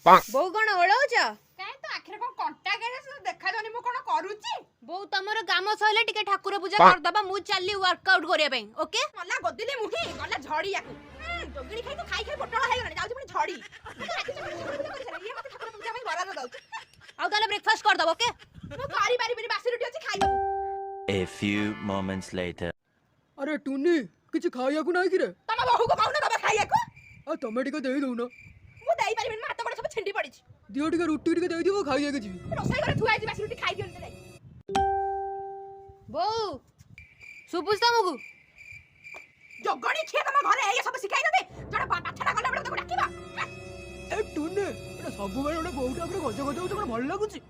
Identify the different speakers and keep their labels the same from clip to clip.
Speaker 1: बोउ कौन ओळौच
Speaker 2: काहे तो आखिर कोन कंटा गेले देखा जानी मु कोन करूची
Speaker 1: बोउ तमरो काम सहिले टिके ठाकुर पूजा कर दबा मु चली वर्कआउट करिया पे ओके
Speaker 2: मला गदिले मुही गला झड़ी याकू जोगड़ी खाई तो खाई खाई पोटळ हाई गने जाउची पुनी झड़ी ये मत ठाकुर पूजा में बरा दउ
Speaker 1: आ ताले ब्रेकफास्ट कर दब ओके
Speaker 2: मु पारी पारी बिनी बासी रोटी अछि खाई
Speaker 3: A few moments later.
Speaker 4: अरे टुनी किछि खाइया को नाही कि रे
Speaker 2: तमा बहू को कहू ना तबे खाइया को
Speaker 4: आ तमे टिके देई दउना
Speaker 2: मु देई पारी बिनी हाथ गोड़ सब छिंडी पड़ी छी
Speaker 4: दियो टिके रोटी टिके देई दियो खाइया के जी
Speaker 2: रोसाई करे थुआई जी बासी रोटी खाई दियो नै
Speaker 1: बोउ सुबुस तमगु
Speaker 2: जोगड़ी छिए तम घरे ए सब सिखाई दे जड़ा पाठा गला बेले तो डाकिबा
Speaker 4: ए टुनी एटा सब बेले ओटा बहुटा अपने गज गज होत कोन भल लागुची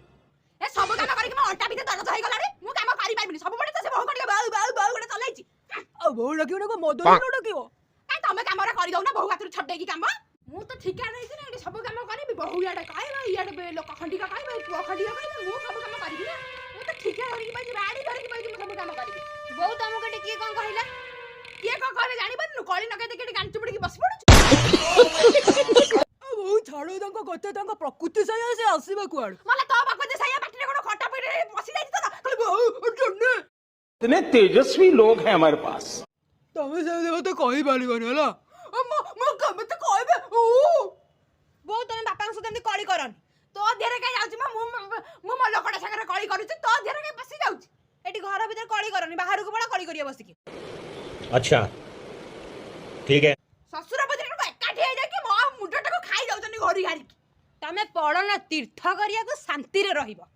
Speaker 2: ए सब काम करी के अल्टा बिते दरज होई गला रे मु काम पारी पाइबिनी सब बडे तो से बहू करी बाउ बाउ बाउ गडे चलाई छी
Speaker 4: आ बहु डाकियो ना को मदन न डाकियो
Speaker 2: काई तमे काम रे करी दउ ना बहू हाथ छड्डे की काम मु तो ठिका नै छी ना सब काम करी बहू याडे कहबा याडे लोक खंडी का कहबा तू खंडी का कहबा मु सब काम करी ना मु तो ठिका करी बाई राडी धरि के बाई सब काम करी
Speaker 1: बोउ तमको टिके कोन कहिला
Speaker 2: ये को कहले जानि बन कळी नके देके गांच पड़ी के बस पड़ु
Speaker 4: आ बहु छाड़ो तांको कते तांको प्रकृति सया से आसीबा कुआड
Speaker 2: मला तो बाको दे सया पाटी कोनो खटा पड़े बसी जाई तो कहले बहू टुनी
Speaker 5: इतने तेजस्वी लोग हैं हमारे पास।
Speaker 4: तमे से देबो तो कहि पालिबनी हला
Speaker 2: मु कम तो कहबे ओ
Speaker 1: बोउ तमे बापा से तमे कॉल करन
Speaker 2: तो देरे कई जाउची मु म लोकडा संगे कळी करूची तो देरे कई बसी जाउची
Speaker 1: एटी घर भीतर कॉल करनी बाहर को बड़ा कॉल करिया बसिकी
Speaker 6: अच्छा ठीक है
Speaker 2: ससुर बजरे को एकाठी हे जाकी मो मुंडटा को खाई जाउचनी घोड़ी गाड़ी
Speaker 1: तमे पड़ो ना तीर्थ करिया को शांति रे रहिबो